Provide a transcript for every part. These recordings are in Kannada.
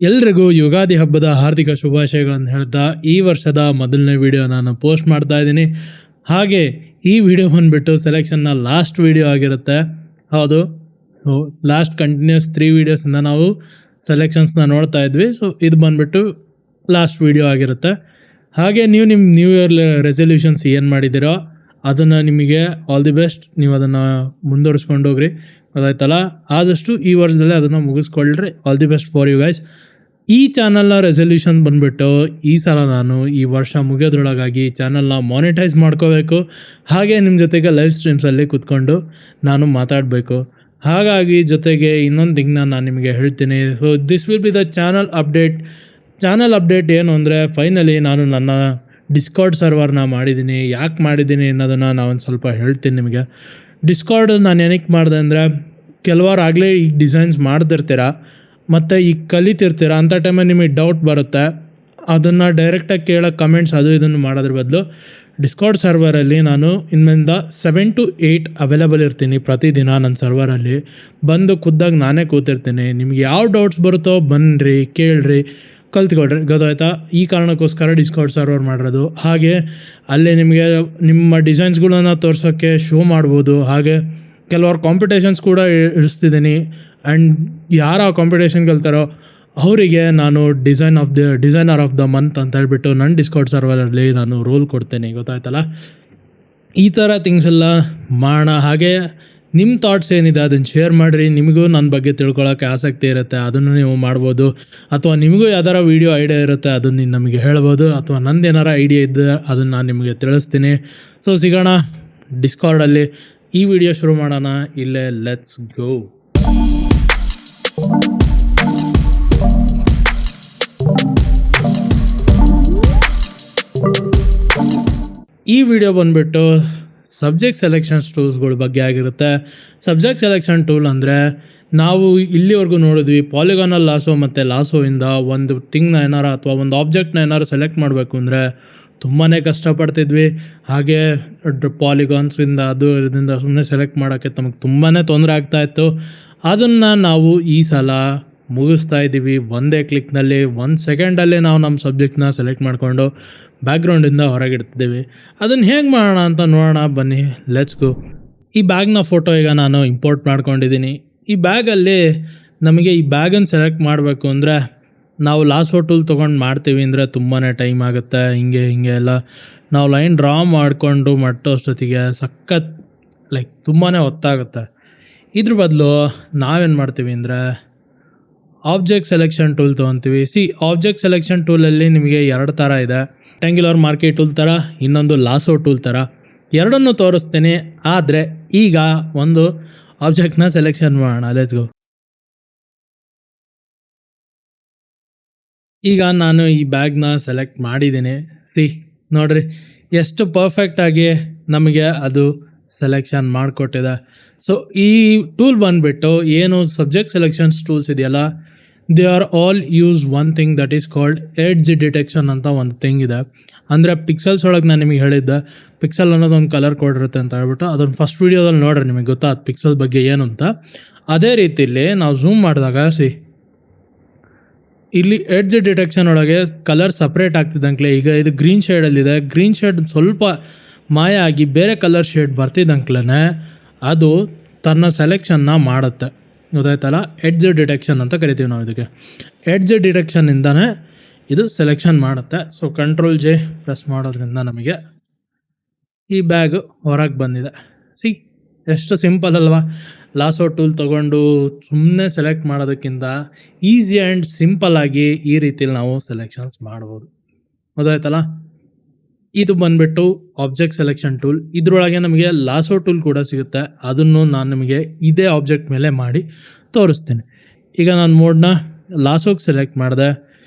ಎಲ್ರಿಗೂ ಯುಗಾದಿ ಹಬ್ಬದ ಹಾರ್ದಿಕ ಶುಭಾಶಯಗಳನ್ನು ಹೇಳ್ತಾ ಈ ವರ್ಷದ ಮೊದಲನೇ ವಿಡಿಯೋ ನಾನು ಪೋಸ್ಟ್ ಮಾಡ್ತಾ ಇದ್ದೀನಿ. ಹಾಗೆ ಈ ವಿಡಿಯೋ ಬಂದುಬಿಟ್ಟು ಸೆಲೆಕ್ಷನ್ನ ಲಾಸ್ಟ್ ವಿಡಿಯೋ ಆಗಿರುತ್ತೆ. ಹೌದು, ಲಾಸ್ಟ್ ಕಂಟಿನ್ಯೂಸ್ 3 ವೀಡಿಯೋಸಿಂದ ನಾವು ಸೆಲೆಕ್ಷನ್ಸ್ನ ನೋಡ್ತಾ ಇದ್ವಿ. ಸೊ ಇದು ಬಂದುಬಿಟ್ಟು ಲಾಸ್ಟ್ ವಿಡಿಯೋ ಆಗಿರುತ್ತೆ. ಹಾಗೆ ನೀವು ನಿಮ್ಮ ನ್ಯೂ ಇಯರ್ ರೆಸಲ್ಯೂಷನ್ಸ್ ಏನು ಮಾಡಿದ್ದೀರೋ ಅದನ್ನು ನಿಮಗೆ ಆಲ್ ದಿ ಬೆಸ್ಟ್. ನೀವು ಅದನ್ನು ಮುಂದುವರಿಸ್ಕೊಂಡು ಹೋಗ್ರಿ, ಗೊತ್ತಾಯ್ತಲ್ಲ. ಆದಷ್ಟು ಈ ವರ್ಷದಲ್ಲೇ ಅದನ್ನು ಮುಗಿಸ್ಕೊಳ್ರಿ. All the best for you guys. ಈ ಚಾನಲ್ನ ರೆಸಲ್ಯೂಷನ್ ಬಂದುಬಿಟ್ಟು ಈ ಸಲ ನಾನು ಈ ವರ್ಷ ಮುಗಿಯೋದ್ರೊಳಗಾಗಿ ಚಾನಲ್ನ ಮಾನಿಟೈಸ್ ಮಾಡ್ಕೋಬೇಕು. ಹಾಗೆ ನಿಮ್ಮ ಜೊತೆಗೆ ಲೈವ್ ಸ್ಟ್ರೀಮ್ಸಲ್ಲಿ ಕೂತ್ಕೊಂಡು ನಾನು ಮಾತಾಡಬೇಕು. ಹಾಗಾಗಿ ಜೊತೆಗೆ ಇನ್ನೊಂದು ಥಿಂಗ್ನ ನಾನು ನಿಮಗೆ ಹೇಳ್ತೀನಿ. So this will be the channel update ಏನು ಅಂದರೆ, ಫೈನಲಿ ನಾನು ನನ್ನ ಡಿಸ್ಕಾರ್ಡ್ ಸರ್ವರ್ನ ಮಾಡಿದ್ದೀನಿ. ಯಾಕೆ ಮಾಡಿದ್ದೀನಿ ಅನ್ನೋದನ್ನು ನಾವೊಂದು ಸ್ವಲ್ಪ ಹೇಳ್ತೀನಿ ನಿಮಗೆ. ಡಿಸ್ಕಾರ್ಡ್ ನಾನು ಏನಕ್ಕೆ ಮಾಡಿದೆ ಅಂದರೆ, ಕೆಲವಾರು ಆಗಲೇ ಈಗ ಡಿಸೈನ್ಸ್ ಮಾಡ್ತಿರ್ತೀರ ಮತ್ತು ಈಗ ಕಲಿತಿರ್ತೀರ, ಅಂಥ ಟೈಮಲ್ಲಿ ನಿಮಗೆ ಡೌಟ್ ಬರುತ್ತೆ. ಅದನ್ನು ಡೈರೆಕ್ಟಾಗಿ ಕೇಳೋ ಕಮೆಂಟ್ಸ್ ಅದು ಇದನ್ನು ಮಾಡೋದ್ರ ಬದಲು ಡಿಸ್ಕಾರ್ಡ್ ಸರ್ವರಲ್ಲಿ ನಾನು ಇನ್ಮೇಲಿಂದ 7 to 8 ಅವೈಲೇಬಲ್ ಇರ್ತೀನಿ ಪ್ರತಿದಿನ. ನನ್ನ ಸರ್ವರಲ್ಲಿ ಬಂದು ಖುದ್ದಾಗಿ ನಾನೇ ಕೂತಿರ್ತೀನಿ. ನಿಮ್ಗೆ ಯಾವ ಡೌಟ್ಸ್ ಬರುತ್ತೋ ಬನ್ನಿರಿ, ಕೇಳ್ರಿ, ಕಲ್ತ್ಕೊಳ್ರಿ, ಗೊತ್ತಾಯ್ತಾ. ಈ ಕಾರಣಕ್ಕೋಸ್ಕರ ಡಿಸ್ಕಾರ್ಡ್ ಸರ್ವರ್ ಮಾಡಿರೋದು. ಹಾಗೆ ಅಲ್ಲೇ ನಿಮಗೆ ನಿಮ್ಮ ಡಿಸೈನ್ಸ್ಗಳನ್ನ ತೋರ್ಸೋಕ್ಕೆ ಶೋ ಮಾಡ್ಬೋದು. ಹಾಗೆ ಕೆಲವರು ಕಾಂಪಿಟೇಷನ್ಸ್ ಕೂಡ ಇಳಿಸ್ತಿದ್ದೀನಿ. ಆ್ಯಂಡ್ ಯಾರು ಆ ಕಾಂಪಿಟೇಷನ್ ಗೆಲ್ತಾರೋ ಅವರಿಗೆ ನಾನು ಡಿಸೈನರ್ ಆಫ್ ದ ಮಂತ್ ಅಂತ ಹೇಳ್ಬಿಟ್ಟು ನನ್ನ ಡಿಸ್ಕಾರ್ಡ್ ಸರ್ವರಲ್ಲಿ ನಾನು ರೋಲ್ ಕೊಡ್ತೇನೆ, ಗೊತ್ತಾಯ್ತಲ್ಲ. ಈ ಥರ ಥಿಂಗ್ಸ್ ಎಲ್ಲ ಮಾಡೋಣ. ಹಾಗೆ ನಿಮ್ಮ ಥಾಟ್ಸ್ ಏನಿದೆ ಅದನ್ನು ಶೇರ್ ಮಾಡಿರಿ. ನಿಮಗೂ ನನ್ನ ಬಗ್ಗೆ ತಿಳ್ಕೊಳ್ಳೋಕ್ಕೆ ಆಸಕ್ತಿ ಇರುತ್ತೆ, ಅದನ್ನು ನೀವು ಮಾಡ್ಬೋದು. ಅಥವಾ ನಿಮಗೂ ಯಾವ್ದಾರ ವೀಡಿಯೋ ಐಡಿಯಾ ಇರುತ್ತೆ, ಅದನ್ನು ನೀವು ನಮಗೆ ಹೇಳ್ಬೋದು. ಅಥವಾ ನಂದು ಏನಾರ ಐಡಿಯಾ ಇದ್ದರೆ ಅದನ್ನು ನಾನು ನಿಮಗೆ ತಿಳಿಸ್ತೀನಿ. ಸೊ ಸಿಗೋಣ ಡಿಸ್ಕಾರ್ಡಲ್ಲಿ. ಈ ವಿಡಿಯೋ ಶುರು ಮಾಡೋಣ ಇಲ್ಲೇ. Let's go. ಈ ವಿಡಿಯೋ ಬಂದುಬಿಟ್ಟು ಸಬ್ಜೆಕ್ಟ್ ಸೆಲೆಕ್ಷನ್ಸ್ ಟೂಲ್ಸ್ಗಳ ಬಗ್ಗೆ ಆಗಿರುತ್ತೆ. ಸಬ್ಜೆಕ್ಟ್ ಸೆಲೆಕ್ಷನ್ ಟೂಲ್ ಅಂದರೆ, ನಾವು ಇಲ್ಲಿವರೆಗೂ ನೋಡಿದ್ವಿ ಪಾಲಿಗಾನಲ್ ಲಾಸೋ ಮತ್ತು ಲಾಸೋಯಿಂದ ಒಂದು ಥಿಂಗ್ನ ಏನಾರ ಅಥವಾ ಒಂದು ಆಬ್ಜೆಕ್ಟ್ನ ಏನಾರು ಸೆಲೆಕ್ಟ್ ಮಾಡಬೇಕು ಅಂದರೆ ತುಂಬಾ ಕಷ್ಟಪಡ್ತಿದ್ವಿ. ಹಾಗೆ ಪಾಲಿಗಾನ್ಸಿಂದ ಇದರಿಂದ ಸುಮ್ಮನೆ ಸೆಲೆಕ್ಟ್ ಮಾಡೋಕ್ಕೆ ನಮಗೆ ತುಂಬಾ ತೊಂದರೆ ಆಗ್ತಾಯಿತ್ತು. ಅದನ್ನು ನಾವು ಈ ಸಲ ಮುಗಿಸ್ತಾ ಇದ್ದೀವಿ. ಒಂದೇ ಕ್ಲಿಕ್ನಲ್ಲಿ 1 ಸೆಕೆಂಡಲ್ಲೇ ನಾವು ನಮ್ಮ ಸಬ್ಜೆಕ್ಟ್ನ ಸೆಲೆಕ್ಟ್ ಮಾಡಿಕೊಂಡು ಬ್ಯಾಕ್ಗ್ರೌಂಡಿಂದ ಹೊರಗಿಡ್ತಿದ್ದೀವಿ. ಅದನ್ನು ಹೇಗೆ ಮಾಡೋಣ ಅಂತ ನೋಡೋಣ ಬನ್ನಿ, ಲೆಟ್ಸ್ ಗೋ. ಈ ಬ್ಯಾಗ್ನ ಫೋಟೋ ಈಗ ನಾನು ಇಂಪೋರ್ಟ್ ಮಾಡ್ಕೊಂಡಿದ್ದೀನಿ. ಈ ಬ್ಯಾಗಲ್ಲಿ ನಮಗೆ ಈ ಬ್ಯಾಗನ್ನು ಸೆಲೆಕ್ಟ್ ಮಾಡಬೇಕು ಅಂದರೆ ನಾವು ಲಾಸೋ ಟೂಲ್ ತೊಗೊಂಡು ಮಾಡ್ತೀವಿ ಅಂದರೆ ತುಂಬಾ ಟೈಮ್ ಆಗುತ್ತೆ. ಹಿಂಗೆ ಎಲ್ಲ ನಾವು ಲೈನ್ ಡ್ರಾ ಮಾಡಿಕೊಂಡು ಮಟ್ಟೋಷ್ಟೊತ್ತಿಗೆ ಸಖತ್ ತುಂಬಾ ಹೊತ್ತಾಗುತ್ತೆ. ಇದ್ರ ಬದಲು ನಾವೇನು ಮಾಡ್ತೀವಿ ಅಂದರೆ ಆಬ್ಜೆಕ್ಟ್ ಸೆಲೆಕ್ಷನ್ ಟೂಲ್ ತೊಗೊತೀವಿ. ಆಬ್ಜೆಕ್ಟ್ ಸೆಲೆಕ್ಷನ್ ಟೂಲಲ್ಲಿ ನಿಮಗೆ 2 ಥರ ಇದೆ. ರೆಕ್ಟ್ಯಾಂಗ್ಯುಲರ್ ಮಾರ್ಕಿ ಟೂಲ್ ಥರ, ಇನ್ನೊಂದು ಲಾಸೋ ಟೂಲ್ ಥರ. ಎರಡನ್ನೂ ತೋರಿಸ್ತೀನಿ. ಆದರೆ ಈಗ ಒಂದು ಆಬ್ಜೆಕ್ಟ್ನ ಸೆಲೆಕ್ಷನ್ ಮಾಡೋಣ, ಲೆಟ್ಸ್ ಗೋ. ಈಗ ನಾನು ಈ ಬ್ಯಾಗ್ನ ಸೆಲೆಕ್ಟ್ ಮಾಡಿದ್ದೀನಿ. ನೋಡ್ರಿ ಎಷ್ಟು ಪರ್ಫೆಕ್ಟಾಗಿ ನಮಗೆ ಅದು ಸೆಲೆಕ್ಷನ್ ಮಾಡಿಕೊಟ್ಟಿದೆ. ಸೊ ಈ ಟೂಲ್ ಬಂದುಬಿಟ್ಟು ಏನು ಸಬ್ಜೆಕ್ಟ್ ಸೆಲೆಕ್ಷನ್ಸ್ ಟೂಲ್ಸ್ ಇದೆಯಲ್ಲ, they are all use one thing that is called edge detection ಅಂತ ಒಂದು ಥಿಂಗ್ ಇದೆ. ಅಂದರೆ ಪಿಕ್ಸಲ್ಸ್ ಒಳಗೆ ನಾನು ನಿಮಗೆ ಹೇಳಿದ್ದೆ, ಪಿಕ್ಸಲ್ ಅನ್ನೋದು ಒಂದು ಕಲರ್ ಕೋಡ್ ಇರುತ್ತೆ ಅಂತ ಹೇಳ್ಬಿಟ್ಟು. ಅದನ್ನು ಫಸ್ಟ್ ವೀಡಿಯೋದಲ್ಲಿ ನೋಡ್ರಿ, ನಿಮಗೆ ಗೊತ್ತಾದ ಪಿಕ್ಸಲ್ ಬಗ್ಗೆ ಏನು ಅಂತ. ಅದೇ ರೀತಿಯಲ್ಲಿ ನಾವು ಝೂಮ್ ಮಾಡಿದಾಗ ಇಲ್ಲಿ ಎಡ್ಜ್ ಡಿಟೆಕ್ಷನ್ ಒಳಗೆ ಕಲರ್ ಸಪ್ರೇಟ್ ಆಗ್ತಿದ್ದಂಕ್ಲೆ, ಈಗ ಇದು ಗ್ರೀನ್ ಶೇಡಲ್ಲಿದೆ, ಗ್ರೀನ್ ಶೇಡ್ ಸ್ವಲ್ಪ ಮಾಯ ಆಗಿ ಬೇರೆ ಕಲರ್ ಶೇಡ್ ಬರ್ತಿದ್ದಂಕ್ಲೇ ಅದು ತನ್ನ ಸೆಲೆಕ್ಷನ್ನ ಮಾಡುತ್ತೆ, ಗೊತ್ತಾಯ್ತಲ್ಲ. ಎಡ್ಜ್ ಡಿಟೆಕ್ಷನ್ ಅಂತ ಕರಿತೀವಿ ನಾವು ಇದಕ್ಕೆ. ಎಡ್ಜ್ ಡಿಟೆಕ್ಷನ್ನಿಂದನೇ ಇದು ಸೆಲೆಕ್ಷನ್ ಮಾಡುತ್ತೆ. ಸೊ Ctrl+J ಪ್ರೆಸ್ ಮಾಡೋದ್ರಿಂದ ನಮಗೆ ಈ ಬ್ಯಾಗು ಹೊರಗೆ ಬಂದಿದೆ. ಎಷ್ಟು ಸಿಂಪಲ್ ಅಲ್ವಾ. ಲಾಸೋ ಟೂಲ್ ತೊಗೊಂಡು ಸುಮ್ಮನೆ ಸೆಲೆಕ್ಟ್ ಮಾಡೋದಕ್ಕಿಂತ ಈಸಿ ಆ್ಯಂಡ್ ಸಿಂಪಲ್ಲಾಗಿ ಈ ರೀತಿಯಲ್ಲಿ ನಾವು ಸೆಲೆಕ್ಷನ್ಸ್ ಮಾಡ್ಬೋದು, ಗೊತ್ತಾಯ್ತಲ್ಲ. ಇದು ಬಂದುಬಿಟ್ಟು ಆಬ್ಜೆಕ್ಟ್ ಸೆಲೆಕ್ಷನ್ ಟೂಲ್. ಇದರೊಳಗೆ ನಮಗೆ ಲಾಸೋ ಟೂಲ್ ಕೂಡ ಸಿಗುತ್ತೆ. ಅದನ್ನು ನಾನು ನಿಮಗೆ ಇದೇ ಆಬ್ಜೆಕ್ಟ್ ಮೇಲೆ ಮಾಡಿ ತೋರಿಸ್ತೀನಿ. ಈಗ ನಾನು ಮೋಡ್ನ ಲಾಸೋಗೆ ಸೆಲೆಕ್ಟ್ ಮಾಡಿದೆ.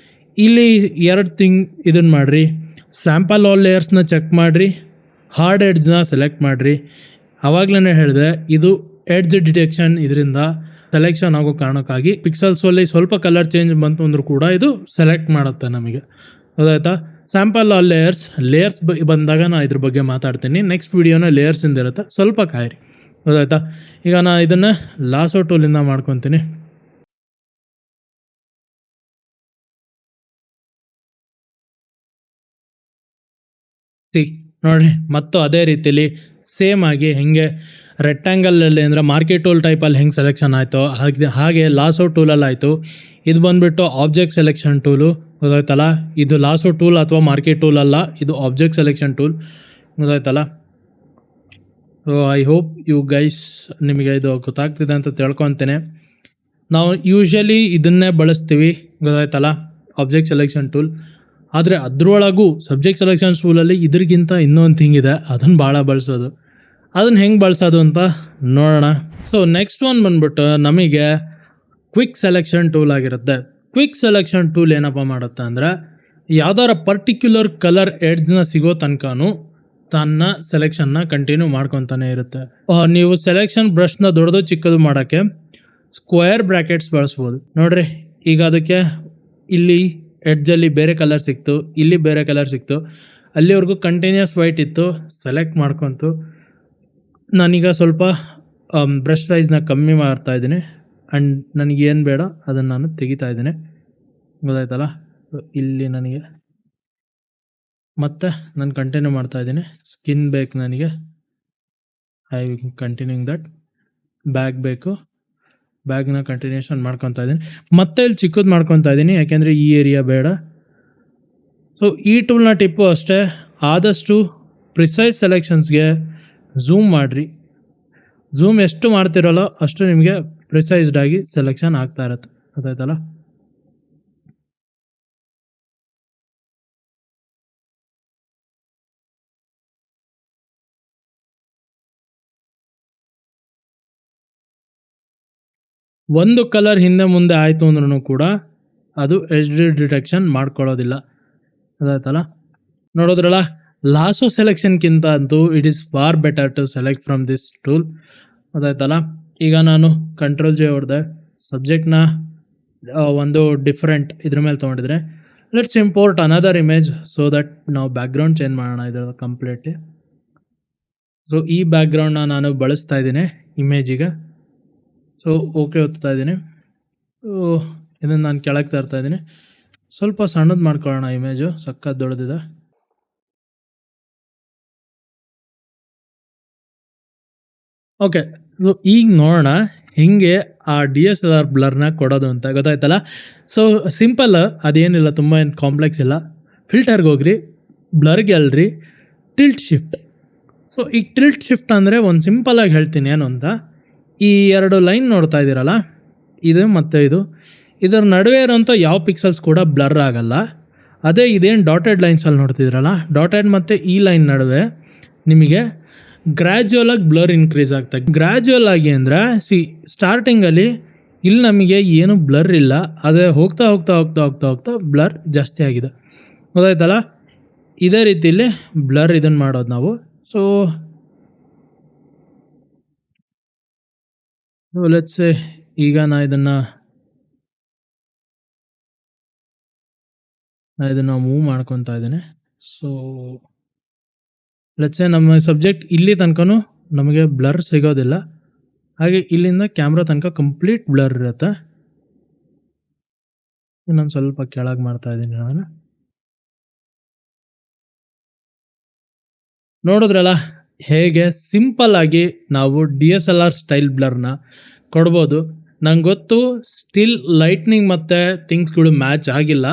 ಇಲ್ಲಿ 2 ಥಿಂಗ್ ಇದನ್ನು ಮಾಡಿರಿ. ಸ್ಯಾಂಪಲ್ ಆಲ್ ಲೇಯರ್ಸ್ನ ಚೆಕ್ ಮಾಡಿರಿ, ಹಾರ್ಡ್ ಎಡ್ಜ್ನ ಸೆಲೆಕ್ಟ್ ಮಾಡಿರಿ. ಆವಾಗಲೇ ಹೇಳಿದೆ, ಇದು ಎಡ್ಜ್ ಡಿಟೆಕ್ಷನ್. ಇದರಿಂದ ಸೆಲೆಕ್ಷನ್ ಆಗೋ ಕಾರಣಕ್ಕಾಗಿ ಪಿಕ್ಸಲ್ಸಲ್ಲಿ ಸ್ವಲ್ಪ ಕಲರ್ ಚೇಂಜ್ ಬಂತು ಅಂದರೂ ಕೂಡ ಇದು ಸೆಲೆಕ್ಟ್ ಮಾಡುತ್ತೆ ನಮಗೆ, ಗೊತ್ತಾಯ್ತಾ. ಸ್ಯಾಂಪಲ್ ಆಲ್ ಲೇಯರ್ಸ್ ಬಂದಾಗ ನಾನು ಇದ್ರ ಬಗ್ಗೆ ಮಾತಾಡ್ತೀನಿ. ನೆಕ್ಸ್ಟ್ ವೀಡಿಯೋನ ಲೇಯರ್ಸಿಂದ ಇರುತ್ತೆ, ಸ್ವಲ್ಪ ಕಾಯಿರಿ, ಗೊತ್ತಾಯ್ತಾ. ಈಗ ನಾನು ಇದನ್ನು ಲಾಸೋ ಟೂಲಿಂದ ಮಾಡ್ಕೊತೀನಿ. ನೋಡಿರಿ, ಮತ್ತು ಅದೇ ರೀತಿಲಿ ಸೇಮ್ ಆಗಿ ಹೆಂಗೆ ರೆಕ್ಟ್ಯಾಂಗಲಲ್ಲಿ ಅಂದರೆ ಮಾರ್ಕೆಟ್ ಟೂಲ್ ಟೈಪಲ್ಲಿ ಹೆಂಗೆ ಸೆಲೆಕ್ಷನ್ ಆಯಿತು ಹಾಗೆ ಲಾಸೋ ಟೂಲಲ್ಲಿ ಆಯಿತು. ಇದು ಬಂದುಬಿಟ್ಟು ಆಬ್ಜೆಕ್ಟ್ ಸೆಲೆಕ್ಷನ್ ಟೂಲು, ಗೊತ್ತಾಯ್ತಲ್ಲ. ಇದು ಲಾಸೋ ಟೂಲ್ ಅಥವಾ ಮಾರ್ಕೆಟ್ ಟೂಲ್ ಅಲ್ಲ, ಇದು ಆಬ್ಜೆಕ್ಟ್ ಸೆಲೆಕ್ಷನ್ ಟೂಲ್, ಗೊತ್ತಾಯ್ತಲ್ಲ. So I hope you guys ನಿಮಗೆ ಇದು ಗೊತ್ತಾಗ್ತಿದೆ ಅಂತ ತಿಳ್ಕೊತೇನೆ. ನಾವು ಯೂಶ್ವಲಿ ಇದನ್ನೇ ಬಳಸ್ತೀವಿ, ಗೊತ್ತಾಯ್ತಲ್ಲ, ಆಬ್ಜೆಕ್ಟ್ ಸೆಲೆಕ್ಷನ್ ಟೂಲ್. ಆದರೆ ಅದರೊಳಗೂ ಸಬ್ಜೆಕ್ಟ್ ಸೆಲೆಕ್ಷನ್ ಟೂಲಲ್ಲಿ ಇದ್ರಿಗಿಂತ ಇನ್ನೊಂದು ಥಿಂಗ್ ಇದೆ, ಅದನ್ನು ಭಾಳ ಬಳಸೋದು. ಅದನ್ನು ಹೆಂಗೆ ಬಳಸೋದು ಅಂತ ನೋಡೋಣ. ಸೊ ನೆಕ್ಸ್ಟ್ ಒನ್ ಬಂದ್ಬಿಟ್ಟು ನಮಗೆ ಕ್ವಿಕ್ ಸೆಲೆಕ್ಷನ್ ಟೂಲ್ ಆಗಿರುತ್ತೆ. ಕ್ವಿಕ್ ಸೆಲೆಕ್ಷನ್ ಟೂಲ್ ಏನಪ್ಪ ಮಾಡುತ್ತೆ ಅಂದರೆ, ಯಾವ್ದಾರ ಪರ್ಟಿಕ್ಯುಲರ್ ಕಲರ್ ಎಡ್ಜ್ನ ಸಿಗೋ ತನಕನೂ ತನ್ನ ಸೆಲೆಕ್ಷನ್ನ ಕಂಟಿನ್ಯೂ ಮಾಡ್ಕೊತಾನೆ ಇರುತ್ತೆ. ನೀವು ಸೆಲೆಕ್ಷನ್ ಬ್ರಷ್ನ ದೊಡ್ಡದು ಚಿಕ್ಕದು ಮಾಡೋಕ್ಕೆ ಸ್ಕ್ವೇರ್ ಬ್ರ್ಯಾಕೆಟ್ಸ್ ಬಳಸ್ಬೋದು. ನೋಡ್ರಿ, ಈಗ ಅದಕ್ಕೆ ಇಲ್ಲಿ ಎಡ್ಜಲ್ಲಿ ಬೇರೆ ಕಲರ್ ಸಿಕ್ತು, ಇಲ್ಲಿ ಬೇರೆ ಕಲರ್ ಸಿಕ್ತು, ಅಲ್ಲಿವರೆಗೂ ಕಂಟಿನ್ಯೂಸ್ ವೈಟ್ ಇತ್ತು, ಸೆಲೆಕ್ಟ್ ಮಾಡ್ಕೊತು. ನಾನೀಗ ಸ್ವಲ್ಪ ಬ್ರಷ್ ಸೈಜ್ನ ಕಮ್ಮಿ ಮಾಡ್ತಾ ಇದ್ದೀನಿ ಆ್ಯಂಡ್ ನನಗೇನು ಬೇಡ ಅದನ್ನು ನಾನು ತೆಗಿತಾ ಇದ್ದೀನಿ, ಗೊತ್ತಾಯ್ತಲ್ಲ. ಇಲ್ಲಿ ನನಗೆ ಮತ್ತೆ ನಾನು ಕಂಟಿನ್ಯೂ ಮಾಡ್ತಾ ಇದ್ದೀನಿ. ಸ್ಕಿನ್ ಬೇಕು ನನಗೆ, ಐ ಕಂಟಿನ್ಯೂಯಿಂಗ್ ದಟ್. ಬ್ಯಾಗ್ ಬೇಕು, ಬ್ಯಾಗ್ನ ಕಂಟಿನ್ಯೂಷನ್ ಮಾಡ್ಕೊತಾ ಇದ್ದೀನಿ. ಮತ್ತೆ ಇಲ್ಲಿ ಚಿಕ್ಕದು ಮಾಡ್ಕೊತಾ ಇದ್ದೀನಿ, ಯಾಕೆಂದರೆ ಈ ಏರಿಯಾ ಬೇಡ. ಸೊ ಈ ಟೂಲ್ನ ಟಿಪ್ಪು ಅಷ್ಟೇ, ಆದಷ್ಟು ಪ್ರಿಸೈಸ್ ಸೆಲೆಕ್ಷನ್ಸ್ಗೆ ಝೂಮ್ ಮಾಡಿರಿ. ಝೂಮ್ ಎಷ್ಟು ಮಾಡ್ತಿರೋಲ್ಲ ಅಷ್ಟು ನಿಮಗೆ ಪ್ರಿಸೈಸ್ಡ್ ಆಗಿ ಸೆಲೆಕ್ಷನ್ ಆಗ್ತಾ ಇರುತ್ತೆ, ಗೊತ್ತಾಯ್ತಲ್ಲ. ಒಂದು ಕಲರ್ ಹಿಂದೆ ಮುಂದೆ ಆಯಿತು ಅಂದ್ರೂ ಕೂಡ ಅದು ಎಚ್ ಡಿ ಡಿಟೆಕ್ಷನ್ ಮಾಡ್ಕೊಳ್ಳೋದಿಲ್ಲ, ಗೊತ್ತಾಯ್ತಲ್ಲ. ನೋಡೋದ್ರಲ್ಲ, ಲಾಸೋ ಸೆಲೆಕ್ಷನ್ಗಿಂತ ಅಂತೂ it is far better to select from this tool, ಗೊತ್ತಾಯ್ತಲ್ಲ. ಈಗ ನಾನು ಕಂಟ್ರೋಲ್ ಜೆ ಹೊಡೆದೆ, ಸಬ್ಜೆಕ್ಟ್ನ ಒಂದು ಡಿಫ್ರೆಂಟ್ ಇದ್ರ ಮೇಲೆ ತೊಗೊಂಡಿದ್ರೆ, let's import another image so that ನಾವು ಬ್ಯಾಕ್ಗ್ರೌಂಡ್ ಚೇಂಜ್ ಮಾಡೋಣ ಇದರ ಕಂಪ್ಲೀಟ್ಲಿ. ಸೊ ಈ ಬ್ಯಾಕ್ಗ್ರೌಂಡ್ನ ನಾನು ಬಳಸ್ತಾ ಇದ್ದೀನಿ ಇಮೇಜಿಗೆ. ಸೊ ಓಕೆ ಒತ್ತಾ ಇದ್ದೀನಿ. ಇದನ್ನು ನಾನು ಕೆಳಗೆ ತರ್ತಾ ಇದ್ದೀನಿ. ಸ್ವಲ್ಪ ಸಣ್ಣದು ಮಾಡ್ಕೊಳ್ಳೋಣ, ಇಮೇಜು ಸಖತ್ ದೊಡ್ಡದಿದೆ. ಓಕೆ, ಸೊ ಈಗ ನೋಡೋಣ ಹೆಂಗೆ ಆ DSLR ಬ್ಲರ್ನ ಕೊಡೋದು ಅಂತ, ಗೊತ್ತಾಯ್ತಲ್ಲ. ಸೊ ಸಿಂಪಲ್, ಅದೇನಿಲ್ಲ, ತುಂಬ ಏನು ಕಾಂಪ್ಲೆಕ್ಸ್ ಇಲ್ಲ. ಫಿಲ್ಟರ್ಗೆ ಹೋಗ್ರಿ, ಬ್ಲರ್ಗೆ ಅಲ್ರಿ, ಟಿಲ್ಟ್ ಶಿಫ್ಟ್. ಸೊ ಈಗ ಟಿಲ್ಟ್ ಶಿಫ್ಟ್ ಅಂದರೆ ಒಂದು ಸಿಂಪಲಾಗಿ ಹೇಳ್ತೀನಿ ಏನು ಅಂತ. ಈ ಎರಡು ಲೈನ್ ನೋಡ್ತಾ ಇದ್ದೀರಲ್ಲ, ಇದು ಮತ್ತು ಇದರ ನಡುವೆ ಇರೋಂಥ ಯಾವ ಪಿಕ್ಸಲ್ಸ್ ಕೂಡ ಬ್ಲರ್ ಆಗಲ್ಲ. ಅದೇ ಇದೇನು ಡಾಟೆಡ್ ಲೈನ್ಸಲ್ಲಿ ನೋಡ್ತಿದ್ದೀರಲ್ಲ, ಡಾಟೆಡ್ ಮತ್ತು ಈ ಲೈನ್ ನಡುವೆ ನಿಮಗೆ ಗ್ರ್ಯಾಜುವಲ್ ಆಗಿ ಬ್ಲರ್ ಇನ್ಕ್ರೀಸ್ ಆಗ್ತದೆ. ಗ್ರ್ಯಾಜುವಲ್ ಆಗಿ ಅಂದರೆ ಸ್ಟಾರ್ಟಿಂಗಲ್ಲಿ ಇಲ್ಲಿ ನಮಗೆ ಏನು ಬ್ಲರ್ ಇಲ್ಲ, ಅದೇ ಹೋಗ್ತಾ ಹೋಗ್ತಾ ಹೋಗ್ತಾ ಹೋಗ್ತಾ ಹೋಗ್ತಾ ಬ್ಲರ್ ಜಾಸ್ತಿ ಆಗಿದೆ, ಗೊತ್ತಾಯ್ತಲ್ಲ. ಇದೇ ರೀತಿಯಲ್ಲಿ ಬ್ಲರ್ ಇದನ್ನು ಮಾಡೋದು ನಾವು. ಸೊ ಲೆಟ್ಸ್ ಸೇ ಈಗ ಇದನ್ನು ಮೂವ್ ಮಾಡ್ಕೊತಾ ಇದ್ದೇನೆ. ಸೊ ಲೆಟ್ಸ್ ಸೇ ನಮ್ಮ ಸಬ್ಜೆಕ್ಟ್ ಇಲ್ಲಿ ತನಕನೂ ನಮಗೆ ಬ್ಲರ್ ಸಿಗೋದಿಲ್ಲ, ಹಾಗೆ ಇಲ್ಲಿಂದ ಕ್ಯಾಮ್ರಾ ತನಕ ಕಂಪ್ಲೀಟ್ ಬ್ಲರ್ ಇರುತ್ತೆ. ಇನ್ನೊಂದು ಸ್ವಲ್ಪ ಕೆಳಗೆ ಮಾಡ್ತಾ ಇದ್ದೀನಿ ನಾನು. ನೋಡಿದ್ರಲ್ಲ ಹೇಗೆ ಸಿಂಪಲ್ ಆಗಿ ನಾವು DSLR ಸ್ಟೈಲ್ ಬ್ಲರ್ನ ಕೊಡ್ಬೋದು. ನಂಗೆ ಗೊತ್ತು ಸ್ಟಿಲ್ ಲೈಟ್ನಿಂಗ್ ಮತ್ತು ಥಿಂಗ್ಸ್ಗಳು ಮ್ಯಾಚ್ ಆಗಿಲ್ಲ.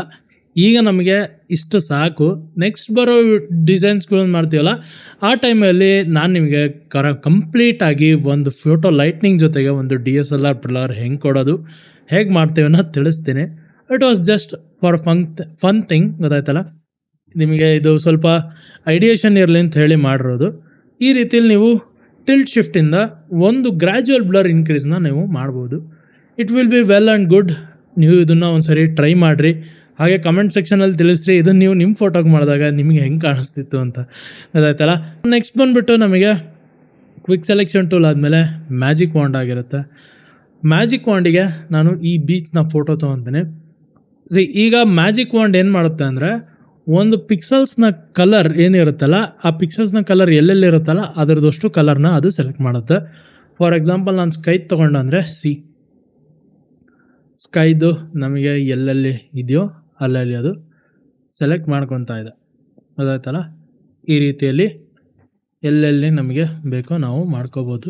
ಈಗ ನಮಗೆ ಇಷ್ಟು ಸಾಕು. ನೆಕ್ಸ್ಟ್ ಬರೋ ಡಿಸೈನ್ಸ್ಗಳನ್ನ ಮಾಡ್ತೀವಲ್ಲ, ಆ ಟೈಮಲ್ಲಿ ನಾನು ನಿಮಗೆ ಕಂಪ್ಲೀಟಾಗಿ ಒಂದು ಫೋಟೋ ಲೈಟ್ನಿಂಗ್ ಜೊತೆಗೆ ಒಂದು DSLR ಬ್ಲರ್ ಹೆಂಗೆ ಕೊಡೋದು, ಹೇಗೆ ಮಾಡ್ತೀವಿ ಅನ್ನೋದು ತಿಳಿಸ್ತೀನಿ. It was just for fun thing, ಗೊತ್ತಾಯ್ತಲ್ಲ. ನಿಮಗೆ ಇದು ಸ್ವಲ್ಪ ಐಡಿಯೇಷನ್ ಇರಲಿ ಅಂತ ಹೇಳಿ ಮಾಡಿರೋದು. ಈ ರೀತಿಯಲ್ಲಿ ನೀವು ಟಿಲ್ಟ್ ಶಿಫ್ಟಿಂದ ಒಂದು ಗ್ರ್ಯಾಜುವಲ್ ಬ್ಲರ್ ಇನ್ಕ್ರೀಸ್ನ ನೀವು ಮಾಡ್ಬೋದು. It will be well and good. ನೀವು ಇದನ್ನು ಒಂದು ಸರಿ ಟ್ರೈ ಮಾಡಿರಿ, ಹಾಗೆ ಕಮೆಂಟ್ ಸೆಕ್ಷನಲ್ಲಿ ತಿಳಿಸ್ರಿ ಇದನ್ನು ನೀವು ನಿಮ್ಮ ಫೋಟೋಗೆ ಮಾಡಿದಾಗ ನಿಮಗೆ ಹೆಂಗೆ ಕಾಣಿಸ್ತಿತ್ತು ಅಂತ, ಗೊತ್ತಾಯ್ತಲ್ಲ. ನೆಕ್ಸ್ಟ್ ಬಂದುಬಿಟ್ಟು ನಮಗೆ ಕ್ವಿಕ್ ಸೆಲೆಕ್ಷನ್ ಟೂಲ್ ಆದಮೇಲೆ ಮ್ಯಾಜಿಕ್ ವಾಂಡ್ ಆಗಿರುತ್ತೆ. ಮ್ಯಾಜಿಕ್ ವಾಂಡಿಗೆ ನಾನು ಈ ಬೀಚ್ನ ಫೋಟೋ ತೊಗೊತೀನಿ. ಈಗ ಮ್ಯಾಜಿಕ್ ವಾಂಡ್ ಏನು ಮಾಡುತ್ತೆ ಅಂದರೆ, ಒಂದು ಪಿಕ್ಸಲ್ಸ್ನ ಕಲರ್ ಏನಿರುತ್ತಲ್ಲ, ಆ ಪಿಕ್ಸಲ್ಸ್ನ ಕಲರ್ ಎಲ್ಲೆಲ್ಲಿರುತ್ತಲ್ಲ ಅದರದಷ್ಟು ಕಲರ್ನ ಅದು ಸೆಲೆಕ್ಟ್ ಮಾಡುತ್ತೆ. ಫಾರ್ ಎಕ್ಸಾಂಪಲ್ ನಾನು ಸ್ಕೈ ತೊಗೊಂಡಂದರೆ ಸ್ಕೈದು ನಮಗೆ ಎಲ್ಲೆಲ್ಲಿ ಇದೆಯೋ ಅಲ್ಲಲ್ಲಿ ಅದು ಸೆಲೆಕ್ಟ್ ಮಾಡ್ಕೊತಾ ಇದೆ, ಗೊತ್ತಾಯ್ತಲ್ಲ. ಈ ರೀತಿಯಲ್ಲಿ ಎಲ್ಲೆಲ್ಲಿ ನಮಗೆ ಬೇಕೋ ನಾವು ಮಾಡ್ಕೋಬೋದು.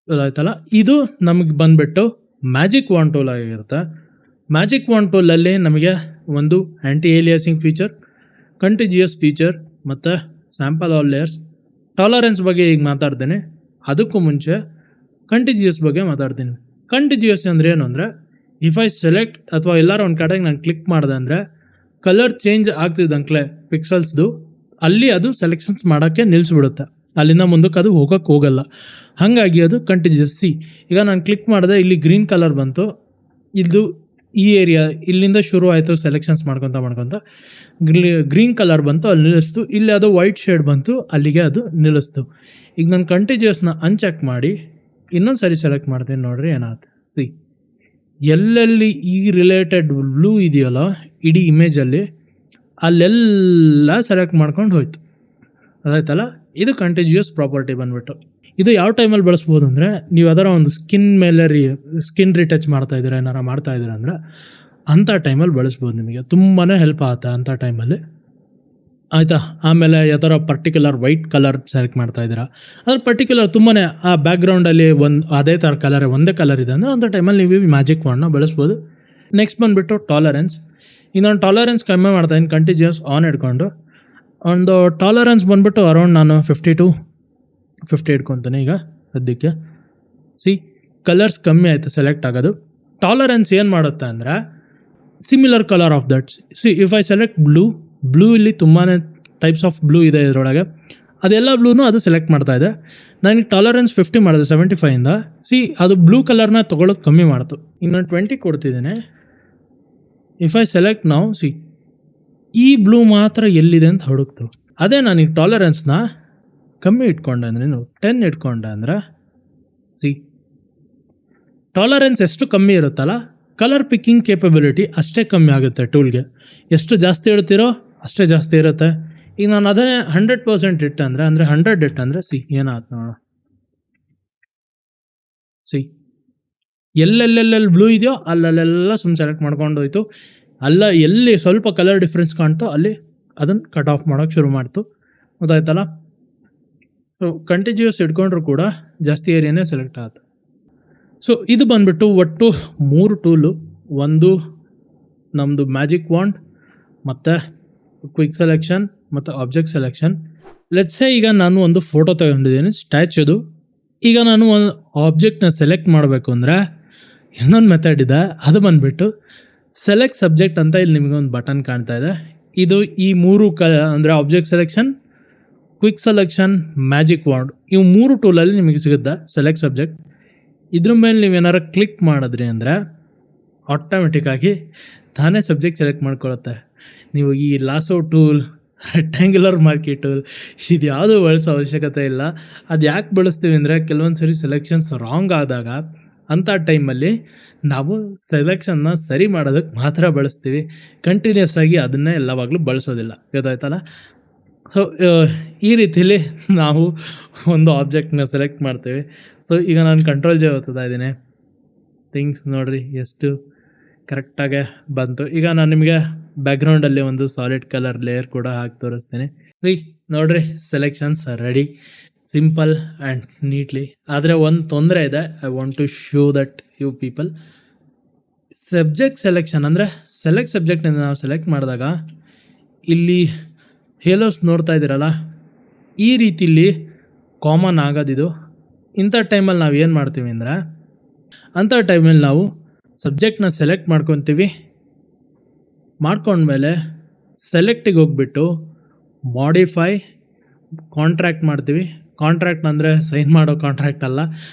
ಗೊತ್ತಾಯ್ತಲ್ಲ, ಇದು ನಮಗೆ ಬಂದ್ಬಿಟ್ಟು ಮ್ಯಾಜಿಕ್ ವಾಂಡ್ ಟೂಲ್ ಆಗಿರುತ್ತೆ. ಮ್ಯಾಜಿಕ್ ವಾಂಡ್ ಟೂಲಲ್ಲಿ ನಮಗೆ ಒಂದು ಆ್ಯಂಟಿ ಏಲಿಯಾಸಿಂಗ್ ಫೀಚರ್, ಕಂಟಿಜಿಯಸ್ ಫೀಚರ್ ಮತ್ತು ಸ್ಯಾಂಪಲ್ ಆಲ್ ಲೇಯರ್ಸ್. ಟಾಲರೆನ್ಸ್ ಬಗ್ಗೆ ಈಗ ಮಾತಾಡ್ತೇನೆ, ಅದಕ್ಕೂ ಮುಂಚೆ ಕಂಟಿಜಿಯಸ್ ಬಗ್ಗೆ ಮಾತಾಡ್ತೀನಿ. ಕಂಟಿಜಿಯಸ್ ಅಂದರೆ ಏನು ಅಂದರೆ, ಇಫ್ ಐ ಸೆಲೆಕ್ಟ್ ಅಥವಾ ಎಲ್ಲರೂ ಒಂದು ಕಡೆಗೆ ನಾನು ಕ್ಲಿಕ್ ಮಾಡಿದೆ ಅಂದರೆ ಕಲರ್ ಚೇಂಜ್ ಆಗ್ತಿದ್ದಂಕ್ಲೆ ಪಿಕ್ಸಲ್ಸ್ದು ಅಲ್ಲಿ ಅದು ಸೆಲೆಕ್ಷನ್ಸ್ ಮಾಡೋಕ್ಕೆ ನಿಲ್ಲಿಸ್ಬಿಡುತ್ತೆ, ಅಲ್ಲಿಂದ ಮುಂದಕ್ಕೆ ಅದು ಹೋಗಲ್ಲ. ಹಾಗಾಗಿ ಅದು ಕಂಟಿಜಿಯಸ್. ಈಗ ನಾನು ಕ್ಲಿಕ್ ಮಾಡಿದೆ, ಇಲ್ಲಿ ಗ್ರೀನ್ ಕಲರ್ ಬಂತು, ಇದು ಈ ಏರಿಯಾ ಇಲ್ಲಿಂದ ಶುರು ಆಯಿತು ಸೆಲೆಕ್ಷನ್ಸ್ ಮಾಡ್ಕೊತ ಗ್ರೀನ್ ಕಲರ್ ಬಂತು, ಅಲ್ಲಿ ನಿಲ್ಲಿಸ್ತು. ಇಲ್ಲಿ ಅದು ವೈಟ್ ಶೇಡ್ ಬಂತು, ಅಲ್ಲಿಗೆ ಅದು ನಿಲ್ಲಿಸ್ತು. ಈಗ ನಾನು ಕಂಟಿಜಿಯಸ್ನ ಅನ್ಚೆಕ್ ಮಾಡಿ ಇನ್ನೊಂದು ಸರಿ ಸೆಲೆಕ್ಟ್ ಮಾಡ್ತೀನಿ, ನೋಡ್ರಿ ಏನಾಗುತ್ತೆ. ಎಲ್ಲೆಲ್ಲಿ ಈ ರಿಲೇಟೆಡ್ ಬ್ಲೂ ಇದೆಯಲ್ಲ ಇಡೀ ಇಮೇಜಲ್ಲಿ ಅಲ್ಲೆಲ್ಲ ಸೆಲೆಕ್ಟ್ ಮಾಡ್ಕೊಂಡು ಹೋಯ್ತು. ಅದಾಯ್ತಲ್ಲ, ಇದು ಕಂಟಿಜಿಯಸ್ ಪ್ರಾಪರ್ಟಿ ಬಂದ್ಬಿಟ್ಟು. ಇದು ಯಾವ ಟೈಮಲ್ಲಿ ಬಳಸ್ಬೋದು ಅಂದರೆ, ನೀವು ಅದರ ಒಂದು ಸ್ಕಿನ್ ಮೇಲೆ ಸ್ಕಿನ್ ರಿಟಚ್ ಮಾಡ್ತಾಯಿದ್ದೀರಾ, ಏನಾರು ಮಾಡ್ತಾಯಿದ್ದೀರಾ ಅಂದರೆ ಅಂಥ ಟೈಮಲ್ಲಿ ಬಳಸ್ಬೋದು. ನಿಮಗೆ ತುಂಬಾ ಹೆಲ್ಪ್ ಆಗುತ್ತೆ ಅಂಥ ಟೈಮಲ್ಲಿ, ಆಯಿತಾ. ಆಮೇಲೆ ಯಾವ್ದಾರ ಪರ್ಟಿಕ್ಯುಲರ್ ವೈಟ್ ಕಲರ್ ಸೆಲೆಕ್ಟ್ ಮಾಡ್ತಾಯಿದ್ದೀರಾ, ಅದ್ರ ಪರ್ಟಿಕ್ಯುಲರ್ ತುಂಬಾ ಆ ಬ್ಯಾಕ್ಗ್ರೌಂಡಲ್ಲಿ ಅದೇ ಥರ ಕಲರ್ ಒಂದೇ ಕಲರ್ ಇದೆ ಅಂದರೆ ಅಂಥ ಟೈಮಲ್ಲಿ ನೀವು ಮ್ಯಾಜಿಕ್ ವಾಂಡ್ನ ಬಳಸ್ಬೋದು. ನೆಕ್ಸ್ಟ್ ಬಂದುಬಿಟ್ಟು ಟಾಲರೆನ್ಸ್. ಈಗ ನಾನು ಟಾಲರೆನ್ಸ್ ಕಡಿಮೆ ಮಾಡ್ತಾಯಿದ್ದೀನಿ, ಕಂಟಿಜಿಯಸ್ ಆನ್ ಇಟ್ಕೊಂಡು. ಒಂದು ಟಾಲರೆನ್ಸ್ ಬಂದುಬಿಟ್ಟು ಅರೌಂಡ್ ನಾನು 50 to 50 ಇಟ್ಕೊತೀನಿ ಈಗ ಸದ್ಯಕ್ಕೆ. ಕಲರ್ಸ್ ಕಮ್ಮಿ ಆಯಿತು ಸೆಲೆಕ್ಟ್ ಆಗೋದು. ಟಾಲರೆನ್ಸ್ ಏನು ಮಾಡುತ್ತೆ ಅಂದರೆ, similar colour of that. If I select blue ಇಲ್ಲಿ ತುಂಬಾ ಟೈಪ್ಸ್ ಆಫ್ ಬ್ಲೂ ಇದೆ ಇದರೊಳಗೆ, ಅದೆಲ್ಲ ಬ್ಲೂನು ಅದು ಸೆಲೆಕ್ಟ್ ಮಾಡ್ತಾ ಇದೆ. ನನಗೆ ಟಾಲರೆನ್ಸ್ 50 ಮಾಡಿದೆ 75ಇಂದ. ಅದು ಬ್ಲೂ ಕಲರ್ನ ತೊಗೊಳೋದು ಕಮ್ಮಿ ಮಾಡ್ತು. ಈಗ ನಾನು 20 ಕೊಡ್ತಿದ್ದೇನೆ. ಇಫ್ ಐ ಸೆಲೆಕ್ಟ್ ನಾವು ಈ ಬ್ಲೂ ಮಾತ್ರ ಎಲ್ಲಿದೆ ಅಂತ ಹುಡುಕ್ತು. ಅದೇ ನಾನು ಈಗ ಟಾಲರೆನ್ಸ್ನ ಕಮ್ಮಿ ಇಟ್ಕೊಂಡೆ ಅಂದರೆ, 10 ಇಟ್ಕೊಂಡೆ ಅಂದರೆ ಟಾಲರೆನ್ಸ್ ಎಷ್ಟು ಕಮ್ಮಿ ಇರುತ್ತಲ್ಲ, ಕಲರ್ ಪಿಕ್ಕಿಂಗ್ ಕೇಪಬಿಲಿಟಿ ಅಷ್ಟೇ ಕಮ್ಮಿ ಆಗುತ್ತೆ ಟೂಲ್ಗೆ. ಎಷ್ಟು ಜಾಸ್ತಿ ಇಡ್ತೀರೋ ಅಷ್ಟೇ ಜಾಸ್ತಿ ಇರುತ್ತೆ. ಈಗ ನಾನು ಅದೇ 100% ಇಟ್ಟೆ ಅಂದರೆ 100 ಇಟ್ಟೆ ಅಂದರೆ ಏನಾಯ್ತು ನೋಡೋಣ. ಎಲ್ಲೆಲ್ಲೆಲ್ಲಿ ಬ್ಲೂ ಇದೆಯೋ ಅಲ್ಲೆಲ್ಲ ಸೆಲೆಕ್ಟ್ ಮಾಡ್ಕೊಂಡು ಹೋಯ್ತು. ಎಲ್ಲಿ ಸ್ವಲ್ಪ ಕಲರ್ ಡಿಫ್ರೆನ್ಸ್ ಕಾಣ್ತೋ ಅಲ್ಲಿ ಅದನ್ನು ಕಟ್ ಆಫ್ ಮಾಡೋಕ್ಕೆ ಶುರು ಮಾಡ್ತು. ಗೊತ್ತಾಯ್ತಲ್ಲ. ಕಂಟಿನ್ಯೂಸ್ ಇಟ್ಕೊಂಡ್ರು ಕೂಡ ಜಾಸ್ತಿ ಏರಿಯಾನೇ ಸೆಲೆಕ್ಟ್ ಆಗುತ್ತೆ. ಇದು ಬಂದುಬಿಟ್ಟು ಒಟ್ಟು 3 ಟೂಲು. ಒಂದು ನಮ್ಮದು ಮ್ಯಾಜಿಕ್ ವಾಂಡ್, ಮತ್ತು ಕ್ವಿಕ್ ಸೆಲೆಕ್ಷನ್, ಮತ್ತು ಆಬ್ಜೆಕ್ಟ್ ಸೆಲೆಕ್ಷನ್. ಲೆಟ್ಸೇ ಈಗ ನಾನು ಒಂದು ಫೋಟೋ ತಗೊಂಡಿದ್ದೀನಿ ಸ್ಟ್ಯಾಚ್ಯೂದು. ಈಗ ನಾನು ಒಂದು ಆಬ್ಜೆಕ್ಟ್ನ ಸೆಲೆಕ್ಟ್ ಮಾಡಬೇಕು ಅಂದರೆ ಇನ್ನೊಂದು ಮೆಥಡ್ ಇದೆ. ಅದು ಬಂದುಬಿಟ್ಟು ಸೆಲೆಕ್ಟ್ ಸಬ್ಜೆಕ್ಟ್ ಅಂತ ಇಲ್ಲಿ ನಿಮಗೆ ಒಂದು ಬಟನ್ ಕಾಣ್ತಾ ಇದೆ. ಇದು ಈ 3 ಅಂದರೆ object selection, quick selection, magic wand, ಇವು 3 ಟೂಲಲ್ಲಿ ನಿಮಗೆ ಸಿಗುತ್ತೆ ಸೆಲೆಕ್ಟ್ ಸಬ್ಜೆಕ್ಟ್. ಇದ್ರ ಮೇಲೆ ನೀವೇನಾರು ಕ್ಲಿಕ್ ಮಾಡಿದ್ರಿ ಅಂದರೆ ಆಟೋಮೆಟಿಕ್ಕಾಗಿ ತಾನೇ ಸಬ್ಜೆಕ್ಟ್ ಸೆಲೆಕ್ಟ್ ಮಾಡ್ಕೊಳುತ್ತೆ. ನೀವು ಈ ಲಾಸೋ ಟೂಲ್, ರೆಕ್ಟ್ಯಾಂಗ್ಯುಲರ್ ಮಾರ್ಕಿ ಟೂಲ್ ಇದು ಯಾವುದೂ ಬಳಸೋ ಅವಶ್ಯಕತೆ ಇಲ್ಲ. ಅದು ಯಾಕೆ ಬಳಸ್ತೀವಿ ಅಂದರೆ, ಕೆಲವೊಂದು ಸರಿ ಸೆಲೆಕ್ಷನ್ಸ್ ರಾಂಗ್ ಆದಾಗ ಅಂಥ ಟೈಮಲ್ಲಿ ನಾವು ಸೆಲೆಕ್ಷನ್ನ ಸರಿ ಮಾಡೋದಕ್ಕೆ ಮಾತ್ರ ಬಳಸ್ತೀವಿ. ಕಂಟಿನ್ಯೂಸ್ ಆಗಿ ಅದನ್ನೇ ಎಲ್ಲವಾಗಲೂ ಬಳಸೋದಿಲ್ಲ. ಗೊತ್ತಾಯ್ತಲ್ಲ. ಈ ರೀತಿಯಲ್ಲಿ ನಾವು ಒಂದು ಆಬ್ಜೆಕ್ಟ್ನ ಸೆಲೆಕ್ಟ್ ಮಾಡ್ತೀವಿ. ಈಗ ನಾನು ಕಂಟ್ರೋಲ್ ಜೆ ಓದ್ತಾ ಇದ್ದೀನಿ. ಥಿಂಗ್ಸ್ ನೋಡಿರಿ ಎಷ್ಟು ಕರೆಕ್ಟಾಗೆ ಬಂತು. ಈಗ ನಾನು ನಿಮಗೆ ಬ್ಯಾಕ್ಗ್ರೌಂಡಲ್ಲಿ ಒಂದು ಸಾಲಿಡ್ ಕಲರ್ ಲೇಯರ್ ಕೂಡ ಹಾಕಿ ತೋರಿಸ್ತೀನಿ. ನೋಡಿರಿ selections ready, simple and neatly. ಆದರೆ ಒಂದು ತೊಂದರೆ ಇದೆ. I want to show that you people. Subject selection ಅಂದರೆ ಸೆಲೆಕ್ಟ್ ಸಬ್ಜೆಕ್ಟಿಂದ ನಾವು ಸೆಲೆಕ್ಟ್ ಮಾಡಿದಾಗ ಇಲ್ಲಿ ಹೇಲೋಸ್ ನೋಡ್ತಾ ಇದ್ದೀರಲ್ಲ, ಈ ರೀತಿಲಿ ಕಾಮನ್ ಆಗೋದಿದು. ಇಂಥ ಟೈಮಲ್ಲಿ ನಾವು ಏನು ಮಾಡ್ತೀವಿ ಅಂದರೆ, ಅಂಥ ಟೈಮಲ್ಲಿ ನಾವು ಸಬ್ಜೆಕ್ಟ್ನ ಸೆಲೆಕ್ಟ್ ಮಾಡ್ಕೊತೀವಿ. ಮಾಡ್ಕೊಂಡ್ಮೇಲೆ ಸೆಲೆಕ್ಟಿಗೆ ಹೋಗ್ಬಿಟ್ಟು ಮಾಡಿಫೈ ಕಾಂಟ್ರಾಕ್ಟ್ ಮಾಡ್ತೀವಿ. ಕಾಂಟ್ರಾಕ್ಟ್ ಅಂದರೆ ಸೈನ್ ಮಾಡೋ ಕಾಂಟ್ರಾಕ್ಟ್ ಅಲ್ಲ.